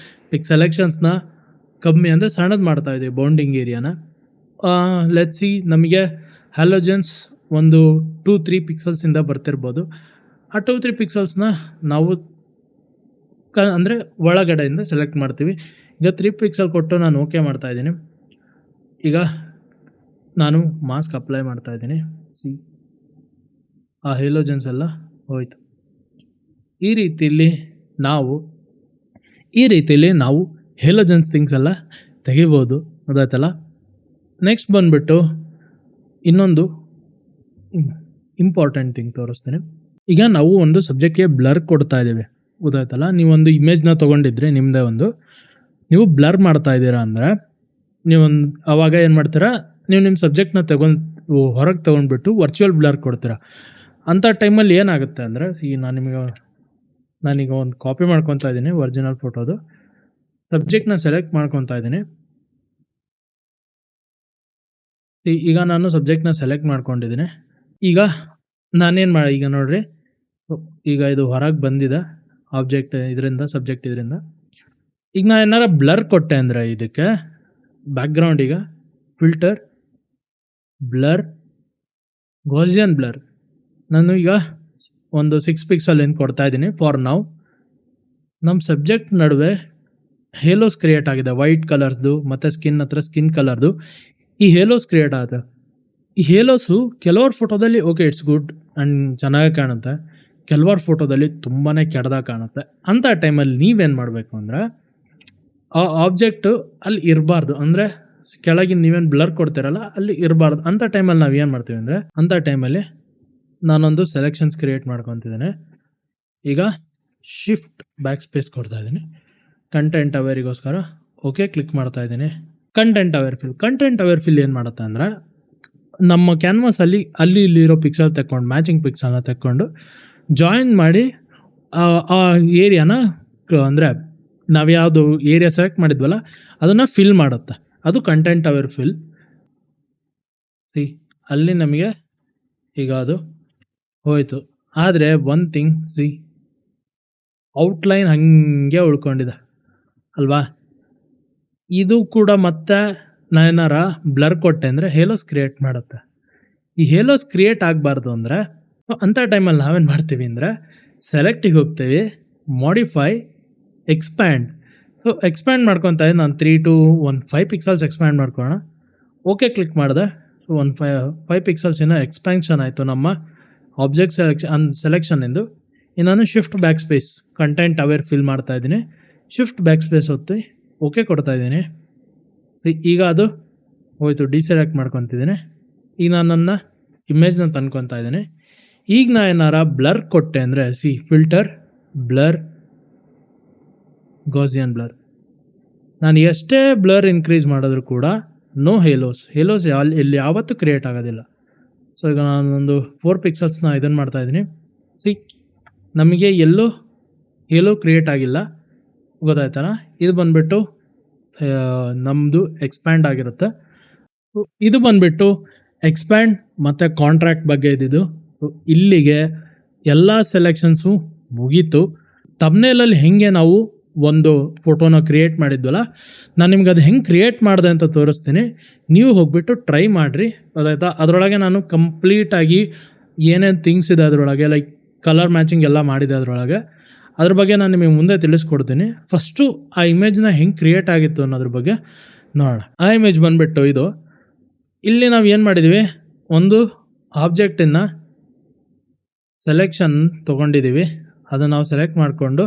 ಈಗ ಸೆಲೆಕ್ಷನ್ಸ್ನ ಕಮ್ಮಿ ಅಂದರೆ ಸಣ್ಣದು ಮಾಡ್ತಾಯಿದ್ದೀವಿ, ಬೌಂಡಿಂಗ್ ಏರಿಯಾನ. ಲೆಟ್ಸ್ ಸಿ, ನಮಗೆ ಹ್ಯಾಲೋಜನ್ಸ್ ಒಂದು 2-3 ಪಿಕ್ಸಲ್ಸಿಂದ ಬರ್ತಿರ್ಬೋದು. ಆ 2-3 ಪಿಕ್ಸಲ್ಸ್ನ ನಾವು ಅಂದರೆ ಒಳಗಡೆಯಿಂದ ಸೆಲೆಕ್ಟ್ ಮಾಡ್ತೀವಿ. ಈಗ 3 ಪಿಕ್ಸಲ್ ಕೊಟ್ಟು ನಾನು ಓಕೆ ಮಾಡ್ತಾಯಿದ್ದೀನಿ. ಈಗ ನಾನು ಮಾಸ್ಕ್ ಅಪ್ಲೈ ಮಾಡ್ತಾಯಿದ್ದೀನಿ. ಆ ಹೇಲೋಜನ್ಸ್ ಎಲ್ಲ ಹೋಯಿತು. ಈ ರೀತಿಯಲ್ಲಿ ನಾವು ಹೇಲೋಜನ್ಸ್ ಥಿಂಗ್ಸ್ ಎಲ್ಲ ತೆಗಿಬೋದು. ಗೊತ್ತಾಯ್ತಲ್ಲ. ನೆಕ್ಸ್ಟ್ ಬಂದುಬಿಟ್ಟು ಇನ್ನೊಂದು ಇಂಪಾರ್ಟೆಂಟ್ ಥಿಂಗ್ ತೋರಿಸ್ತೀನಿ. ಈಗ ನಾವು ಒಂದು ಸಬ್ಜೆಕ್ಟ್ಗೆ ಬ್ಲರ್ ಕೊಡ್ತಾ ಇದ್ದೀವಿ, ಗೊತ್ತಾಯ್ತಲ್ಲ. ನೀವೊಂದು ಇಮೇಜ್ನ ತೊಗೊಂಡಿದ್ರೆ ನಿಮ್ಮದೇ ಒಂದು, ನೀವು ಬ್ಲರ್ ಮಾಡ್ತಾ ಇದ್ದೀರಾ ಅಂದರೆ ನೀವೊಂದು ಆವಾಗ ಏನು ಮಾಡ್ತೀರಾ, ನೀವು ನಿಮ್ಮ ಸಬ್ಜೆಕ್ಟ್ನ ಹೊರಗೆ ತೊಗೊಂಡ್ಬಿಟ್ಟು ವರ್ಚುವಲ್ ಬ್ಲರ್ ಕೊಡ್ತೀರಾ. ಅಂಥ ಟೈಮಲ್ಲಿ ಏನಾಗುತ್ತೆ ಅಂದರೆ, ನಾನೀಗ ಒಂದು ಕಾಪಿ ಮಾಡ್ಕೊತಾ ಇದ್ದೀನಿ ಒರಿಜಿನಲ್ ಫೋಟೋದು, ಸಬ್ಜೆಕ್ಟ್ನ ಸೆಲೆಕ್ಟ್ ಮಾಡ್ಕೊತಾ ಇದ್ದೀನಿ. ಈಗ ನಾನು ಸಬ್ಜೆಕ್ಟ್ನ ಸೆಲೆಕ್ಟ್ ಮಾಡ್ಕೊಂಡಿದ್ದೀನಿ. ಈಗ ನಾನೇನು ಈಗ ನೋಡ್ರಿ, ಈಗ ಇದು ಹೊರಗೆ ಬಂದಿದೆ ಆಬ್ಜೆಕ್ಟ್ ಇದರಿಂದ, ಸಬ್ಜೆಕ್ಟ್ ಇದರಿಂದ. ಈಗ ನಾನು ಏನಾರ ಬ್ಲರ್ ಕೊಟ್ಟೆ ಅಂದರೆ ಇದಕ್ಕೆ ಬ್ಯಾಕ್ಗ್ರೌಂಡ್, ಈಗ ಫಿಲ್ಟರ್, ಬ್ಲರ್, ಗಾಸಿಯನ್ ಬ್ಲರ್, ನಾನು ಈಗ ಒಂದು 6 ಪಿಕ್ಸಲ್ ಏನು ಕೊಡ್ತಾ ಇದ್ದೀನಿ ಫಾರ್ ನಾವು. ನಮ್ಮ ಸಬ್ಜೆಕ್ಟ್ ನಡುವೆ ಹೇಲೋಸ್ ಕ್ರಿಯೇಟ್ ಆಗಿದೆ, ವೈಟ್ ಕಲರ್ದು ಮತ್ತು ಸ್ಕಿನ್ ಹತ್ರ ಸ್ಕಿನ್ ಕಲರ್ದು ಈ ಹೇಲೋಸ್ ಕ್ರಿಯೇಟ್ ಆಗುತ್ತೆ. ಈ ಹೇಲೋಸು ಕೆಲವ್ರ ಫೋಟೋದಲ್ಲಿ ಓಕೆ ಇಟ್ಸ್ ಗುಡ್ ಆ್ಯಂಡ್ ಚೆನ್ನಾಗಿ ಕಾಣುತ್ತೆ, ಕೆಲವ್ರ ಫೋಟೋದಲ್ಲಿ ತುಂಬಾ ಕೆಟ್ಟದಾಗ ಕಾಣುತ್ತೆ. ಅಂಥ ಟೈಮಲ್ಲಿ ನೀವೇನು ಮಾಡಬೇಕು ಅಂದರೆ, ಆ ಆಬ್ಜೆಕ್ಟು ಅಲ್ಲಿ ಇರಬಾರ್ದು, ಅಂದರೆ ಕೆಳಗಿನ ನೀವೇನು ಬ್ಲರ್ ಕೊಡ್ತೀರಲ್ಲ ಅಲ್ಲಿ ಇರಬಾರ್ದು. ಅಂಥ ಟೈಮಲ್ಲಿ ನಾವು ಏನು ಮಾಡ್ತೀವಿ ಅಂದರೆ, ಅಂಥ ಟೈಮಲ್ಲಿ ನಾನೊಂದು ಸೆಲೆಕ್ಷನ್ಸ್ ಕ್ರಿಯೇಟ್ ಮಾಡ್ಕೊತಿದ್ದೇನೆ. ಈಗ ಶಿಫ್ಟ್ ಬ್ಯಾಕ್ ಸ್ಪೇಸ್ ಕೊಡ್ತಾ ಇದ್ದೀನಿ ಕಂಟೆಂಟ್ ಅವೇರಿಗೋಸ್ಕರ. ಓಕೆ ಕ್ಲಿಕ್ ಮಾಡ್ತಾ ಇದ್ದೀನಿ. ಕಂಟೆಂಟ್ ಅವೇರ್ ಫಿಲ್ ಏನು ಮಾಡುತ್ತೆ ಅಂದರೆ, ನಮ್ಮ ಕ್ಯಾನ್ವಾಸಲ್ಲಿ ಅಲ್ಲಿ ಇಲ್ಲಿರೋ ಪಿಕ್ಸಲ್ ತೆಕ್ಕೊಂಡು, ಮ್ಯಾಚಿಂಗ್ ಪಿಕ್ಸಲ್ನ ತೆಕ್ಕೊಂಡು ಜಾಯಿನ್ ಮಾಡಿ ಆ ಏರಿಯಾನ, ಅಂದರೆ ನಾವು ಯಾವುದು ಏರಿಯಾ ಸೆಲೆಕ್ಟ್ ಮಾಡಿದ್ವಲ್ಲ ಅದನ್ನು ಫಿಲ್ ಮಾಡುತ್ತೆ. ಅದು ಕಂಟೆಂಟ್ ಅವೇರ್ ಫಿಲ್. ಅಲ್ಲಿ ನಮಗೆ ಈಗ ಅದು ಹೋಯಿತು. ಆದರೆ ಒನ್ ಥಿಂಗ್, ಔಟ್ಲೈನ್ ಹಾಗೆ ಉಳ್ಕೊಂಡಿದೆ ಅಲ್ವಾ. ಇದು ಕೂಡ ಮತ್ತೆ ನಾನೇನಾರ ಬ್ಲರ್ ಕೊಟ್ಟೆ ಅಂದರೆ ಹೇಲೋಸ್ ಕ್ರಿಯೇಟ್ ಮಾಡುತ್ತೆ. ಈ ಹೇಲೋಸ್ ಕ್ರಿಯೇಟ್ ಆಗಬಾರ್ದು ಅಂದರೆ ಅಂಥ ಟೈಮಲ್ಲಿ ನಾವೇನು ಮಾಡ್ತೀವಿ ಅಂದರೆ, ಸೆಲೆಕ್ಟಿಗೆ ಹೋಗ್ತೀವಿ, ಮಾಡಿಫೈ, ಎಕ್ಸ್ಪ್ಯಾಂಡ್. ಸೊ ಎಕ್ಸ್ಪ್ಯಾಂಡ್ ಮಾಡ್ಕೊತಾ ಇದ್ದೀನಿ ನಾನು 3 to 5 ಪಿಕ್ಸಲ್ಸ್ ಎಕ್ಸ್ಪ್ಯಾಂಡ್ ಮಾಡ್ಕೊಳ್ಳೋಣ. ಓಕೆ ಕ್ಲಿಕ್ ಮಾಡಿದೆ. ಸೊ 5 ಪಿಕ್ಸಲ್ಸ್ ಏನೋ ಎಕ್ಸ್ಪ್ಯಾನ್ಷನ್ ಆಯಿತು ನಮ್ಮ ಆಬ್ಜೆಕ್ಟ್ ಸೆಲೆಕ್ಷನ್ನಿಂದು. ನಾನು shift back space content aware fill ಮಾಡ್ತಾ ಇದ್ದೀನಿ. ಶಿಫ್ಟ್ ಬ್ಯಾಕ್ ಸ್ಪೇಸ್ ಹೊತ್ತಿ ಓಕೆ ಕೊಡ್ತಾ ಇದ್ದೀನಿ. ಈಗ ಅದು ಹೋಯ್ತು, ಡಿಸೆಲೆಕ್ಟ್ ಮಾಡ್ಕೊತಿದ್ದೀನಿ. ಈಗ ನಾನು ನನ್ನ ಇಮೇಜ್ನ ತಂದ್ಕೊತಾ ಇದ್ದೀನಿ. ಈಗ ನಾ ಏನಾರ ಬ್ಲರ್ ಕೊಟ್ಟೆ ಅಂದರೆ, ಫಿಲ್ಟರ್, ಬ್ಲರ್, ಗಾಸಿಯನ್ ಬ್ಲರ್. ನಾನು ಎಷ್ಟೇ ಬ್ಲರ್ ಇನ್ಕ್ರೀಸ್ ಮಾಡಿದ್ರು ಕೂಡ ನೋ ಹೇಲೋಸ್ ಇಲ್ಲಿ ಯಾವತ್ತೂ ಕ್ರಿಯೇಟ್ ಆಗೋದಿಲ್ಲ. ಸೊ ಈಗ ನಾನೊಂದು 4 ಪಿಕ್ಸಲ್ಸ್ನ ಇದನ್ನು ಮಾಡ್ತಾಯಿದ್ದೀನಿ. ನಮಗೆ ಎಲ್ಲೂ ಹೇಲೋ ಕ್ರಿಯೇಟ್ ಆಗಿಲ್ಲ, ಗೊತ್ತಾಯ್ತಲ್ಲ. ಇದು ಬಂದುಬಿಟ್ಟು ನಮ್ಮದು ಎಕ್ಸ್ಪ್ಯಾಂಡ್ ಆಗಿರುತ್ತೆ. ಇದು ಬಂದುಬಿಟ್ಟು ಎಕ್ಸ್ಪ್ಯಾಂಡ್ ಮತ್ತು ಕಾಂಟ್ರಾಕ್ಟ್ ಬಗ್ಗೆ ಇದ್ದಿದ್ದು. ಸೊ ಇಲ್ಲಿಗೆ ಎಲ್ಲ ಸೆಲೆಕ್ಷನ್ಸು ಮುಗೀತು. ತಮ್ನೇಲಲ್ಲಿ ಹೆಂಗೆ ನಾವು ಒಂದು ಫೋಟೋನ ಕ್ರಿಯೇಟ್ ಮಾಡಿದ್ವಲ್ಲ, ನಾನು ನಿಮ್ಗೆ ಅದು ಹೆಂಗೆ ಕ್ರಿಯೇಟ್ ಮಾಡಿದೆ ಅಂತ ತೋರಿಸ್ತೀನಿ. ನೀವು ಹೋಗ್ಬಿಟ್ಟು ಟ್ರೈ ಮಾಡಿರಿ, ಅದಾಯ್ತಾ. ಅದರೊಳಗೆ ನಾನು ಕಂಪ್ಲೀಟಾಗಿ ಏನೇನು ಥಿಂಗ್ಸ್ ಇದೆ ಅದರೊಳಗೆ, ಲೈಕ್ ಕಲರ್ ಮ್ಯಾಚಿಂಗ್ ಎಲ್ಲ ಮಾಡಿದೆ ಅದರೊಳಗೆ. ಅದ್ರ ಬಗ್ಗೆ ನಾನು ನಿಮಗೆ ಮುಂದೆ ತಿಳಿಸ್ಕೊಡ್ತೀನಿ. ಫಸ್ಟು ಆ ಇಮೇಜ್ನ ಹೆಂಗೆ ಕ್ರಿಯೇಟ್ ಆಗಿತ್ತು ಅನ್ನೋದ್ರ ಬಗ್ಗೆ ನೋಡೋಣ. ಆ ಇಮೇಜ್ ಬಂದುಬಿಟ್ಟು ಇದು. ಇಲ್ಲಿ ನಾವು ಏನು ಮಾಡಿದ್ದೀವಿ, ಒಂದು ಆಬ್ಜೆಕ್ಟನ್ನು ಸೆಲೆಕ್ಷನ್ ತೊಗೊಂಡಿದ್ದೀವಿ. ಅದನ್ನು ನಾವು ಸೆಲೆಕ್ಟ್ ಮಾಡಿಕೊಂಡು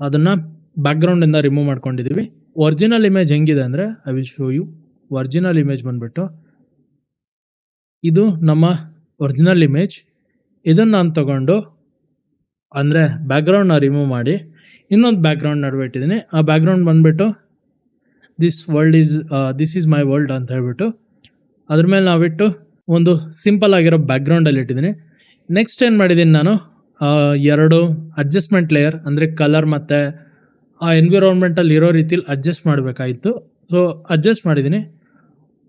ಅದನ್ನು ಬ್ಯಾಕ್ಗ್ರೌಂಡಿಂದ ರಿಮೂವ್ ಮಾಡ್ಕೊಂಡಿದ್ದೀವಿ. ಒರಿಜಿನಲ್ ಇಮೇಜ್ ಹೆಂಗಿದೆ ಅಂದರೆ, I will show you. Original image ಬಂದುಬಿಟ್ಟು ಇದು ನಮ್ಮ ಒರಿಜಿನಲ್ ಇಮೇಜ್. ಇದನ್ನು ನಾನು ತೊಗೊಂಡು, ಅಂದರೆ ಬ್ಯಾಕ್ಗ್ರೌಂಡ್ನ ರಿಮೂವ್ ಮಾಡಿ ಇನ್ನೊಂದು ಬ್ಯಾಕ್ಗ್ರೌಂಡ್ ನಡುವೆ ಇಟ್ಟಿದ್ದೀನಿ. ಆ ಬ್ಯಾಕ್ಗ್ರೌಂಡ್ ಬಂದುಬಿಟ್ಟು ದಿಸ್ ಈಸ್ ಮೈ ವರ್ಲ್ಡ್ ಅಂತ ಹೇಳ್ಬಿಟ್ಟು ಅದ್ರ ಮೇಲೆ ನಾವಿಟ್ಟು ಒಂದು ಸಿಂಪಲ್ ಆಗಿರೋ ಬ್ಯಾಕ್ಗ್ರೌಂಡಲ್ಲಿ ಇಟ್ಟಿದ್ದೀನಿ. ನೆಕ್ಸ್ಟ್ ಏನು ಮಾಡಿದ್ದೀನಿ ನಾನು, 2 ಅಡ್ಜಸ್ಟ್ಮೆಂಟ್ ಲೇಯರ್, ಅಂದರೆ ಕಲರ್ ಮತ್ತು ಆ ಎನ್ವಿರಾನ್ಮೆಂಟಲ್ಲಿ ಇರೋ ರೀತಿಲಿ ಅಡ್ಜಸ್ಟ್ ಮಾಡಬೇಕಾಯಿತು. ಸೊ ಅಡ್ಜಸ್ಟ್ ಮಾಡಿದ್ದೀನಿ.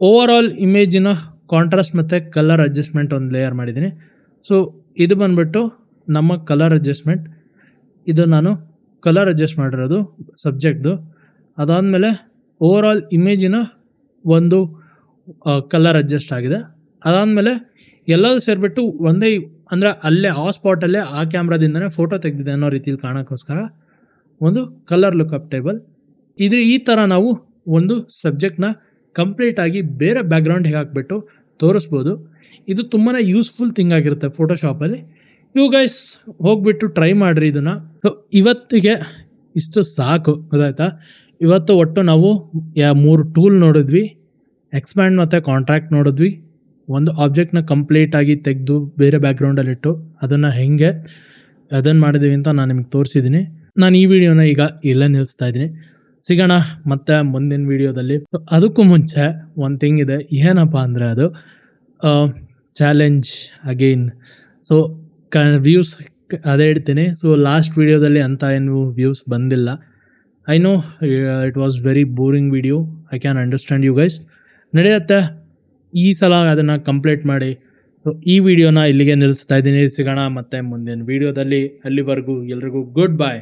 ಓವರ್ ಆಲ್ ಇಮೇಜಿನ ಕಾಂಟ್ರಾಸ್ಟ್ ಮತ್ತು ಕಲರ್ ಅಡ್ಜಸ್ಟ್ಮೆಂಟ್ ಒಂದು ಲೇಯರ್ ಮಾಡಿದ್ದೀನಿ. ಸೊ ಇದು ಬಂದುಬಿಟ್ಟು ನಮ್ಮ ಕಲರ್ ಅಡ್ಜಸ್ಟ್ಮೆಂಟ್. ಇದು ನಾನು ಕಲರ್ ಅಡ್ಜಸ್ಟ್ ಮಾಡಿರೋದು ಸಬ್ಜೆಕ್ಟ್ದು. ಅದಾದಮೇಲೆ ಓವರ್ ಆಲ್ ಇಮೇಜಿನ ಒಂದು ಕಲರ್ ಅಡ್ಜಸ್ಟ್ ಆಗಿದೆ. ಅದಾದಮೇಲೆ ಎಲ್ಲದೂ ಸೇರಿಬಿಟ್ಟು ಒಂದೇ, ಅಂದರೆ ಅಲ್ಲೇ ಆ ಸ್ಪಾಟಲ್ಲೇ ಆ ಕ್ಯಾಮ್ರಾದಿಂದನೇ ಫೋಟೋ ತೆಗೆದಿದೆ ಅನ್ನೋ ರೀತಿಲಿ ಕಾಣೋಕ್ಕೋಸ್ಕರ ಒಂದು ಕಲರ್ ಲುಕ್ಅಪ್ ಟೇಬಲ್. ಈ ಥರ ನಾವು ಒಂದು ಸಬ್ಜೆಕ್ಟ್ನ ಕಂಪ್ಲೀಟಾಗಿ ಬೇರೆ ಬ್ಯಾಕ್ಗ್ರೌಂಡ್ ಹಾಕಿಬಿಟ್ಟು ತೋರಿಸ್ಬೋದು. ಇದು ತುಂಬಾ ಯೂಸ್ಫುಲ್ ಥಿಂಗ್ ಆಗಿರುತ್ತೆ ಫೋಟೋಶಾಪಲ್ಲಿ. ಯು ಗೈಸ್ ಹೋಗ್ಬಿಟ್ಟು ಟ್ರೈ ಮಾಡಿರಿ ಇದನ್ನು. ಸೊ ಇವತ್ತಿಗೆ ಇಷ್ಟು ಸಾಕು, ಗೊತ್ತಾಯ್ತಾ. ಇವತ್ತು ಒಟ್ಟು ನಾವು 3 ಟೂಲ್ ನೋಡಿದ್ವಿ, ಎಕ್ಸ್ಪ್ಯಾಂಡ್ ಮತ್ತು ಕಾಂಟ್ರಾಕ್ಟ್ ನೋಡಿದ್ವಿ, ಒಂದು ಆಬ್ಜೆಕ್ಟ್ನ ಕಂಪ್ಲೀಟಾಗಿ ತೆಗೆದು ಬೇರೆ ಬ್ಯಾಕ್ಗ್ರೌಂಡಲ್ಲಿಟ್ಟು ಅದನ್ನು ಮಾಡಿದ್ದೀವಿ ಅಂತ ನಾನು ನಿಮಗೆ ತೋರಿಸಿದ್ದೀನಿ. ನಾನು ಈ ವಿಡಿಯೋನ ಈಗ ಇಲ್ಲೇ ನಿಲ್ಲಿಸ್ತಾ ಇದ್ದೀನಿ. ಸಿಗೋಣ ಮತ್ತೆ ಮುಂದಿನ ವಿಡಿಯೋದಲ್ಲಿ. ಅದಕ್ಕೂ ಮುಂಚೆ ಒಂದು ಥಿಂಗ್ ಇದೆ, ಏನಪ್ಪ ಅಂದರೆ ಅದು ಚಾಲೆಂಜ್ ಅಗೈನ್. ಸೊ ವ್ಯೂಸ್ ಅದೇ ಇಡ್ತೀನಿ. ಸೊ ಲಾಸ್ಟ್ ವಿಡಿಯೋದಲ್ಲಿ ಅಂತ ಏನು ವ್ಯೂಸ್ ಬಂದಿಲ್ಲ. I know it was very boring video, I can understand you guys. ನಡೆಯುತ್ತೆ, ಈ ಸಲ ಅದನ್ನು ಕಂಪ್ಲೀಟ್ ಮಾಡಿ. ಸೊ ಈ ವಿಡಿಯೋನ ಇಲ್ಲಿಗೆ ನಿಲ್ಲಿಸ್ತಾ ಇದ್ದೀನಿ. ಸಿಗೋಣ ಮತ್ತೆ ಮುಂದಿನ ವಿಡಿಯೋದಲ್ಲಿ. ಅಲ್ಲಿವರೆಗೂ ಎಲ್ರಿಗೂ ಗುಡ್ ಬಾಯ್.